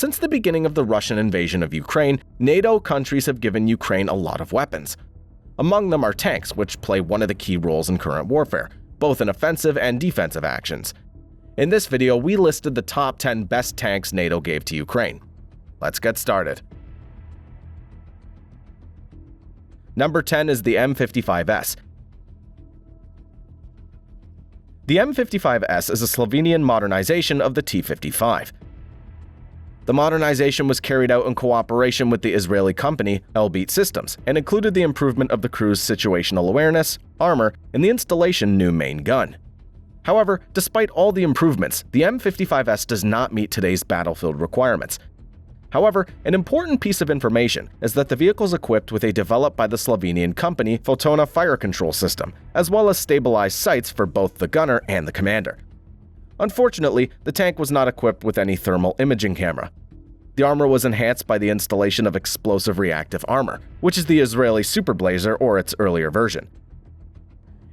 Since the beginning of the Russian invasion of Ukraine, NATO countries have given Ukraine a lot of weapons. Among them are tanks, which play one of the key roles in current warfare, both in offensive and defensive actions. In this video, we listed the top 10 best tanks NATO gave to Ukraine. Let's get started. Number 10 is the M55S. The M55S is a Slovenian modernization of the T-55. The modernization was carried out in cooperation with the Israeli company Elbit Systems and included the improvement of the crew's situational awareness, armor, and the installation new main gun. However, despite all the improvements, the M55S does not meet today's battlefield requirements. However, an important piece of information is that the vehicle is equipped with a developed by the Slovenian company Fotona fire control system, as well as stabilized sights for both the gunner and the commander. Unfortunately, the tank was not equipped with any thermal imaging camera. The armor was enhanced by the installation of explosive reactive armor, which is the Israeli Super Blazer or its earlier version.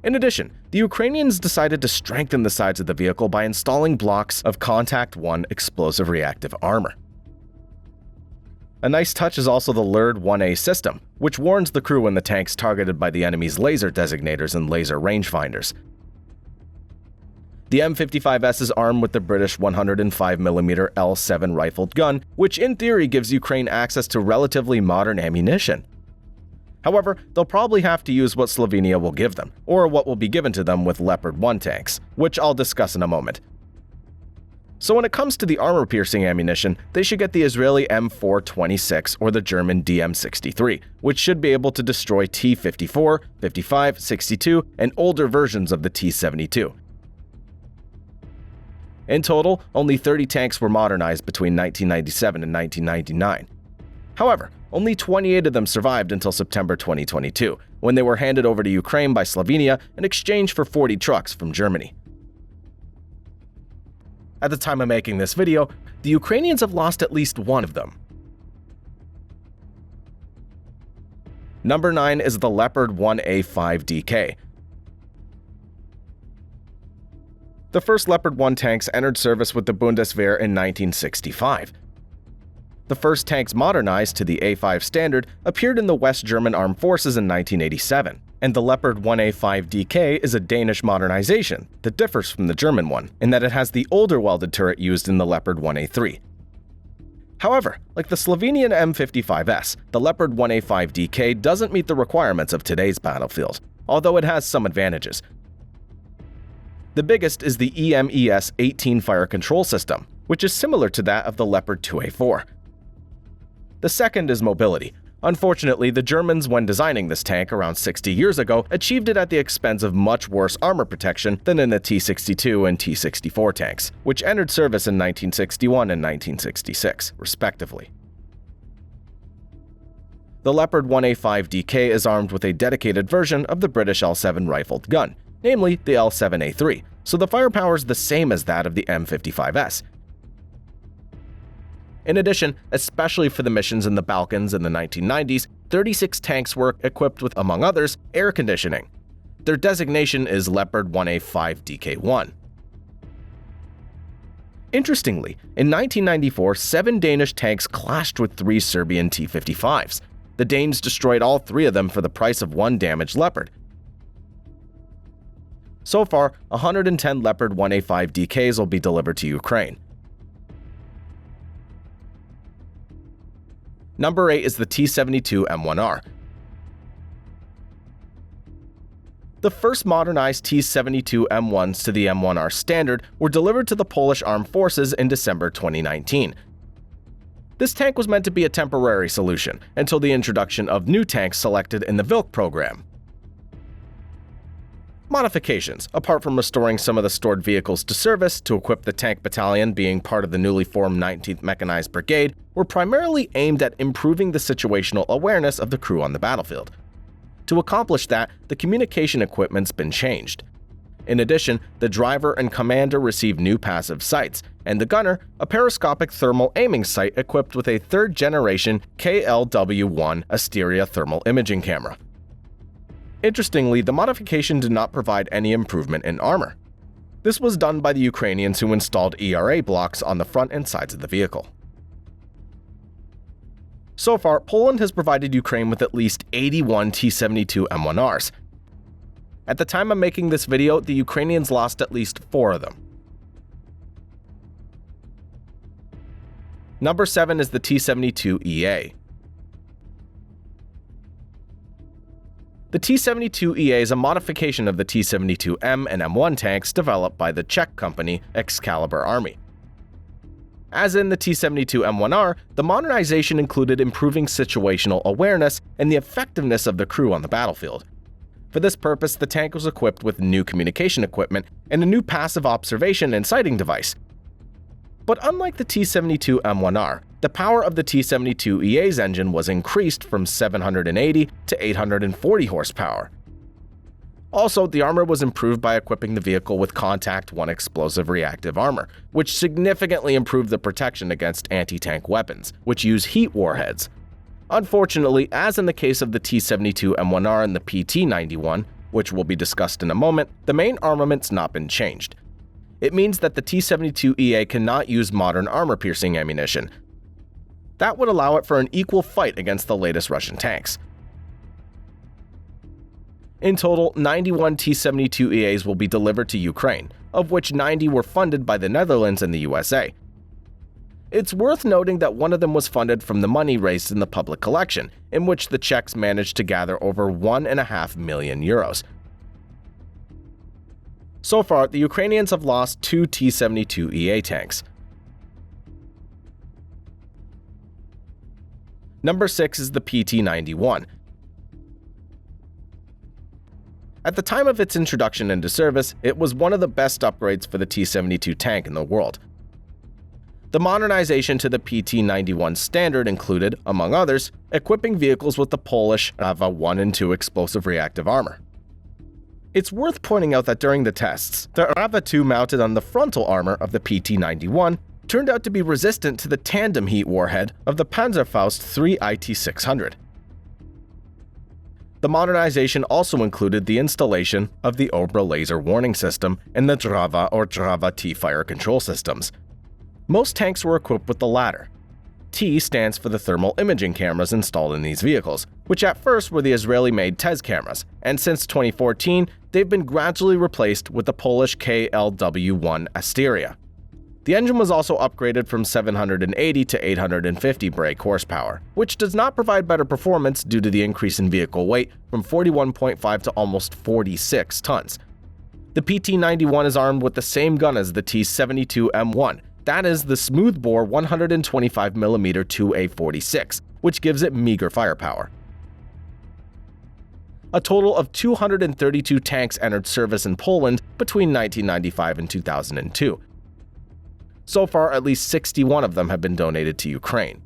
In addition, the Ukrainians decided to strengthen the sides of the vehicle by installing blocks of Contact 1 explosive reactive armor. A nice touch is also the Leopard 1A system, which warns the crew when the tank's targeted by the enemy's laser designators and laser rangefinders. The M55S is armed with the British 105mm L7 rifled gun, which in theory gives Ukraine access to relatively modern ammunition. However, they'll probably have to use what Slovenia will give them, or what will be given to them with Leopard 1 tanks, which I'll discuss in a moment. So when it comes to the armor-piercing ammunition, they should get the Israeli M426 or the German DM63, which should be able to destroy T-54, 55, 62, and older versions of the T-72. In total, only 30 tanks were modernized between 1997 and 1999. However, only 28 of them survived until September 2022, when they were handed over to Ukraine by Slovenia in exchange for 40 trucks from Germany. At the time of making this video, the Ukrainians have lost at least one of them. Number 9 is the Leopard 1A5 DK. The first Leopard 1 tanks entered service with the Bundeswehr in 1965. The first tanks modernized to the A5 standard appeared in the West German Armed Forces in 1987, and the Leopard 1A5 DK is a Danish modernization that differs from the German one in that it has the older welded turret used in the Leopard 1A3. However, like the Slovenian M55S, the Leopard 1A5 DK doesn't meet the requirements of today's battlefield, although it has some advantages. The biggest is the EMES-18 fire control system, which is similar to that of the Leopard 2A4. The second is mobility. Unfortunately, the Germans, when designing this tank around 60 years ago, achieved it at the expense of much worse armor protection than in the T-62 and T-64 tanks, which entered service in 1961 and 1966, respectively. The Leopard 1A5 DK is armed with a dedicated version of the British L7 rifled gun, namely the L7A3, so the firepower is the same as that of the M55S. In addition, especially for the missions in the Balkans in the 1990s, 36 tanks were equipped with, among others, air conditioning. Their designation is Leopard 1A5 DK1. Interestingly, in 1994, 7 Danish tanks clashed with 3 Serbian T-55s. The Danes destroyed all 3 of them for the price of 1 damaged Leopard. So far, 110 Leopard 1A5 DKs will be delivered to Ukraine. Number 8 is the T-72 M1R. The first modernized T-72 M1s to the M1R standard were delivered to the Polish Armed Forces in December 2019. This tank was meant to be a temporary solution until the introduction of new tanks selected in the Vilk program. Modifications, apart from restoring some of the stored vehicles to service to equip the tank battalion being part of the newly formed 19th Mechanized Brigade, were primarily aimed at improving the situational awareness of the crew on the battlefield. To accomplish that, the communication equipment's been changed. In addition, the driver and commander received new passive sights, and the gunner, a periscopic thermal aiming sight equipped with a third-generation KLW-1 Asteria thermal imaging camera. Interestingly, the modification did not provide any improvement in armor. This was done by the Ukrainians who installed ERA blocks on the front and sides of the vehicle. So far, Poland has provided Ukraine with at least 81 T-72 M1Rs. At the time of making this video, the Ukrainians lost at least 4 of them. Number 7 is the T-72 EA. The T-72 EA is a modification of the T-72M and M1 tanks developed by the Czech company Excalibur Army. As in the T-72 M1R, the modernization included improving situational awareness and the effectiveness of the crew on the battlefield. For this purpose, the tank was equipped with new communication equipment and a new passive observation and sighting device. But unlike the T-72 M1R, the power of the T-72 EA's engine was increased from 780 to 840 horsepower. Also, the armor was improved by equipping the vehicle with Contact 1 explosive reactive armor, which significantly improved the protection against anti-tank weapons, which use heat warheads. Unfortunately, as in the case of the T-72 M1R and the PT-91, which will be discussed in a moment, the main armament's not been changed. It means that the T-72 EA cannot use modern armor-piercing ammunition. That would allow it for an equal fight against the latest Russian tanks. In total, 91 T-72 EAs will be delivered to Ukraine, of which 90 were funded by the Netherlands and the USA. It's worth noting that one of them was funded from the money raised in the public collection, in which the Czechs managed to gather over 1.5 million euros. So far, the Ukrainians have lost 2 T-72 EA tanks. Number 6 is the PT-91. At the time of its introduction into service, it was one of the best upgrades for the T-72 tank in the world. The modernization to the PT-91 standard included, among others, equipping vehicles with the Polish Rawa 1 and 2 explosive reactive armor. It's worth pointing out that during the tests, the Rawa 2 mounted on the frontal armor of the PT-91 turned out to be resistant to the tandem heat warhead of the Panzerfaust 3 IT-600. The modernization also included the installation of the Obra laser warning system and the Drava or Drava T fire control systems. Most tanks were equipped with the latter. T stands for the thermal imaging cameras installed in these vehicles, which at first were the Israeli-made TEZ cameras, and since 2014, they've been gradually replaced with the Polish KLW-1 Asteria. The engine was also upgraded from 780 to 850 brake horsepower, which does not provide better performance due to the increase in vehicle weight from 41.5 to almost 46 tons. The PT-91 is armed with the same gun as the T-72 M1, that is the smoothbore 125mm 2A46, which gives it meager firepower. A total of 232 tanks entered service in Poland between 1995 and 2002. So far, at least 61 of them have been donated to Ukraine.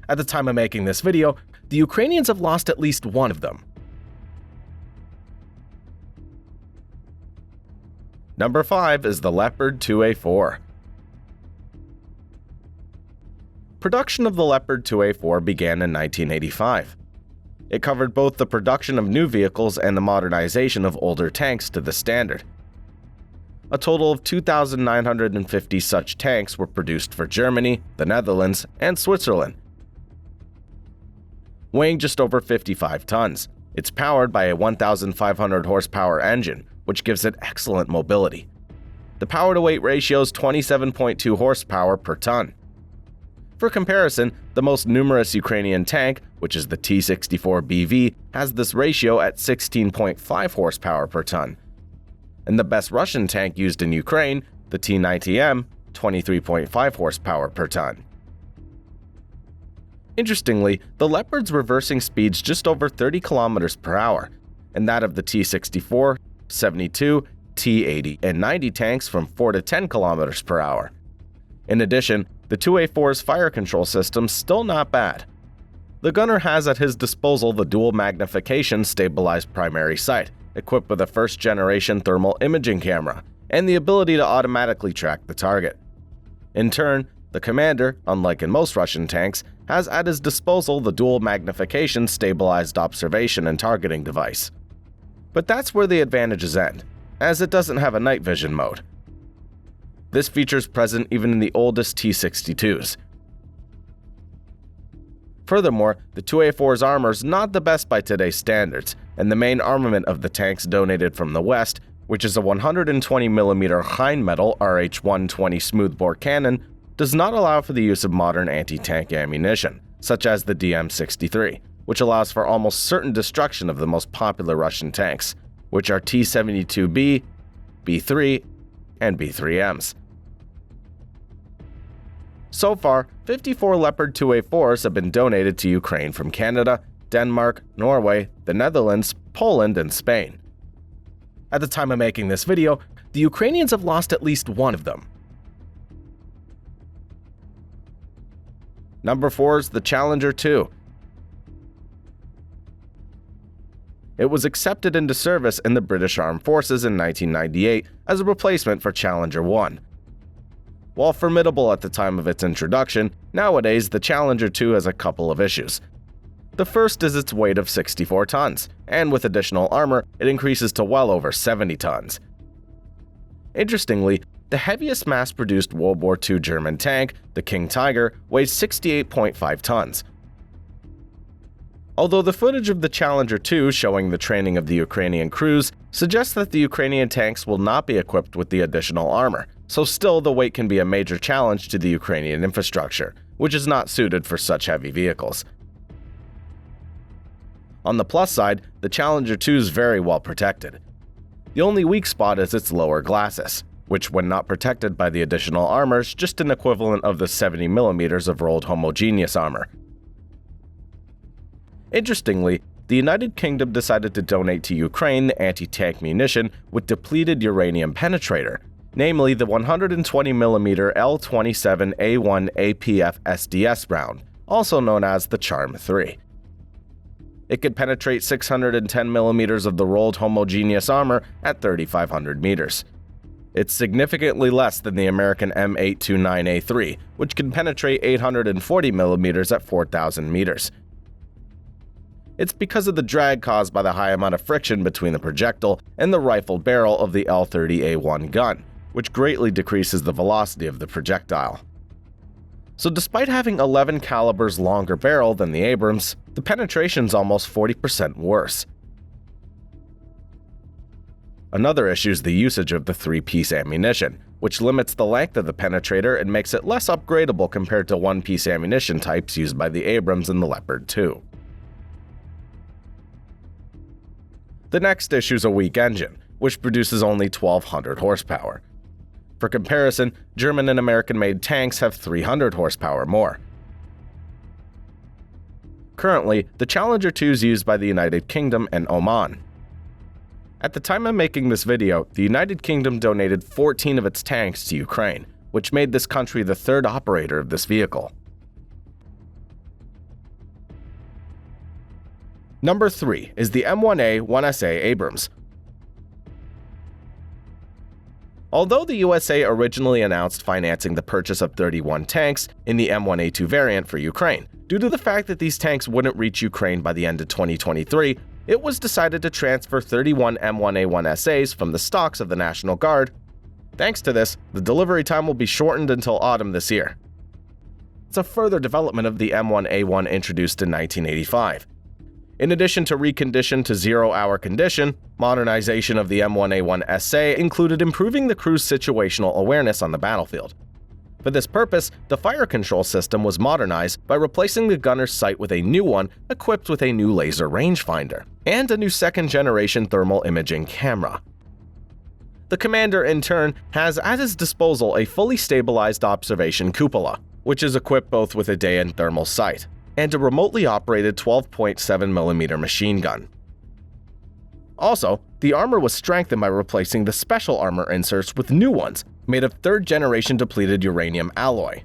At the time of making this video, the Ukrainians have lost at least one of them. Number 5 is the Leopard 2A4. Production of the Leopard 2A4 began in 1985. It covered both the production of new vehicles and the modernization of older tanks to the standard. A total of 2,950 such tanks were produced for Germany, the Netherlands, and Switzerland. Weighing just over 55 tons, it's powered by a 1,500 horsepower engine, which gives it excellent mobility. The power-to-weight ratio is 27.2 horsepower per ton. For comparison, the most numerous Ukrainian tank, which is the T-64BV, has this ratio at 16.5 horsepower per ton. And the best Russian tank used in Ukraine, the T-90M, 23.5 horsepower per ton. Interestingly, the Leopard's reversing speed's just over 30 km per hour, and that of the T-64, 72, T-80, and 90 tanks from 4 to 10 km per hour. In addition, the 2A4's fire control system's still not bad. The gunner has at his disposal the dual magnification stabilized primary sight, equipped with a first-generation thermal imaging camera, and the ability to automatically track the target. In turn, the commander, unlike in most Russian tanks, has at his disposal the dual magnification stabilized observation and targeting device. But that's where the advantages end, as it doesn't have a night vision mode. This feature is present even in the oldest T-62s. Furthermore, the 2A4's armor is not the best by today's standards, and the main armament of the tanks donated from the West, which is a 120mm Heinmetall RH-120 smoothbore cannon, does not allow for the use of modern anti-tank ammunition, such as the DM-63, which allows for almost certain destruction of the most popular Russian tanks, which are T-72B, B-3, and B-3Ms. So far, 54 Leopard 2A4s have been donated to Ukraine from Canada, Denmark, Norway, the Netherlands, Poland, and Spain. At the time of making this video, the Ukrainians have lost at least one of them. Number 4 is the Challenger 2. It was accepted into service in the British Armed Forces in 1998 as a replacement for Challenger 1. While formidable at the time of its introduction, nowadays the Challenger 2 has a couple of issues. The first is its weight of 64 tons, and with additional armor, it increases to well over 70 tons. Interestingly, the heaviest mass-produced World War II German tank, the King Tiger, weighs 68.5 tons. Although the footage of the Challenger 2 showing the training of the Ukrainian crews suggests that the Ukrainian tanks will not be equipped with the additional armor, so still the weight can be a major challenge to the Ukrainian infrastructure, which is not suited for such heavy vehicles. On the plus side, the Challenger 2 is very well protected. The only weak spot is its lower glacis, which when not protected by the additional armor is just an equivalent of the 70mm of rolled homogeneous armor. Interestingly, the United Kingdom decided to donate to Ukraine the anti-tank munition with depleted uranium penetrator, namely the 120mm L27A1 APF SDS round, also known as the Charm 3. It could penetrate 610mm of the rolled homogeneous armor at 3,500 meters. It's significantly less than the American M1A1 which can penetrate 840mm at 4,000 meters. It's because of the drag caused by the high amount of friction between the projectile and the rifle barrel of the L30A1 gun, which greatly decreases the velocity of the projectile. So despite having 11 calibers longer barrel than the Abrams, the penetration's almost 40% worse. Another issue is the usage of the 3-piece ammunition, which limits the length of the penetrator and makes it less upgradable compared to 1-piece ammunition types used by the Abrams and the Leopard 2. The next issue is a weak engine, which produces only 1,200 horsepower. For comparison, German and American-made tanks have 300 horsepower more. Currently, the Challenger 2 is used by the United Kingdom and Oman. At the time of making this video, the United Kingdom donated 14 of its tanks to Ukraine, which made this country the third operator of this vehicle. Number 3 is the M1A1 SA Abrams. Although the USA originally announced financing the purchase of 31 tanks in the M1A2 variant for Ukraine, due to the fact that these tanks wouldn't reach Ukraine by the end of 2023, it was decided to transfer 31 M1A1 SAs from the stocks of the National Guard. Thanks to this, the delivery time will be shortened until autumn this year. It's a further development of the M1A1 introduced in 1985. In addition to recondition to 0-hour condition, modernization of the M1A1 SA included improving the crew's situational awareness on the battlefield. For this purpose, the fire control system was modernized by replacing the gunner's sight with a new one equipped with a new laser rangefinder and a new second-generation thermal imaging camera. The commander, in turn, has at his disposal a fully stabilized observation cupola, which is equipped both with a day and thermal sight, and a remotely operated 12.7mm machine gun. Also, the armor was strengthened by replacing the special armor inserts with new ones, made of third-generation depleted uranium alloy.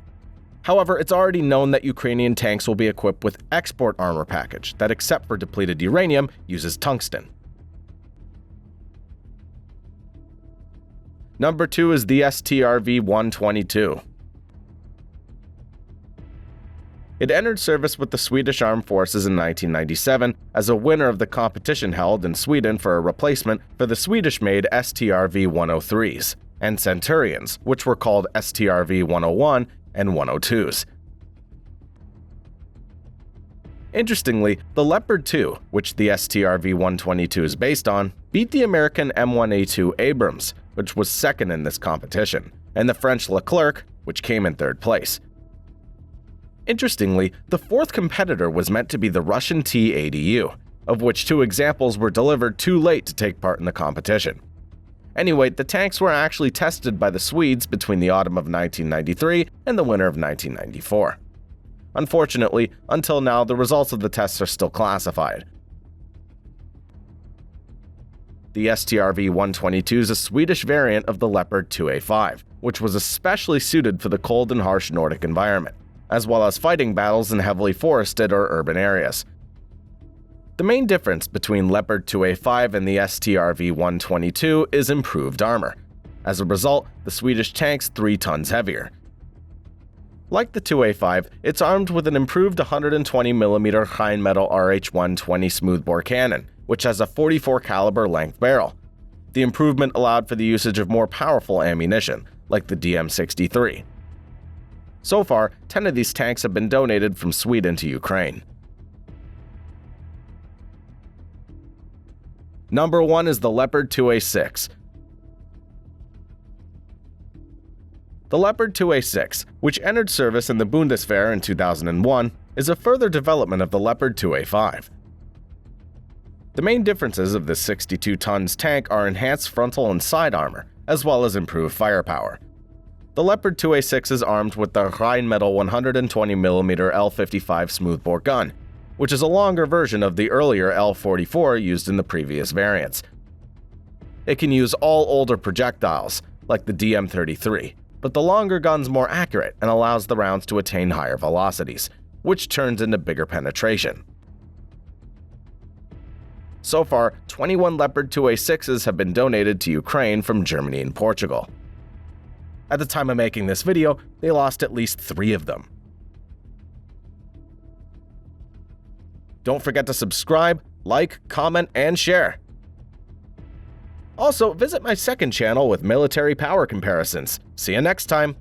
However, it's already known that Ukrainian tanks will be equipped with export armor package that, except for depleted uranium, uses tungsten. Number 2 is the STRV-122. It entered service with the Swedish Armed Forces in 1997 as a winner of the competition held in Sweden for a replacement for the Swedish-made STRV-103s and Centurions, which were called STRV-101 and 102s. Interestingly, the Leopard 2, which the STRV-122 is based on, beat the American M1A1 SA Abrams, which was second in this competition, and the French Leclerc, which came in third place. Interestingly, the fourth competitor was meant to be the Russian T-80U, of which 2 examples were delivered too late to take part in the competition. Anyway, the tanks were actually tested by the Swedes between the autumn of 1993 and the winter of 1994. Unfortunately, until now, the results of the tests are still classified. The STRV-122 is a Swedish variant of the Leopard 2A5, which was especially suited for the cold and harsh Nordic environment, as well as fighting battles in heavily forested or urban areas. The main difference between Leopard 2A5 and the STRV-122 is improved armor. As a result, the Swedish tank's 3 tons heavier. Like the 2A5, it's armed with an improved 120mm Rheinmetall RH-120 smoothbore cannon, which has a 44 caliber length barrel. The improvement allowed for the usage of more powerful ammunition, like the DM-63. So far, 10 of these tanks have been donated from Sweden to Ukraine. Number 1 is the Leopard 2A6. The Leopard 2A6, which entered service in the Bundeswehr in 2001, is a further development of the Leopard 2A5. The main differences of this 62 tons tank are enhanced frontal and side armor, as well as improved firepower. The Leopard 2A6 is armed with the Rheinmetall 120mm L55 smoothbore gun, which is a longer version of the earlier L44 used in the previous variants. It can use all older projectiles, like the DM-33, but the longer gun's more accurate and allows the rounds to attain higher velocities, which turns into bigger penetration. So far, 21 Leopard 2A6s have been donated to Ukraine from Germany and Portugal. At the time of making this video, they lost at least 3 of them. Don't forget to subscribe, like, comment, and share. Also, visit my second channel with military power comparisons. See you next time!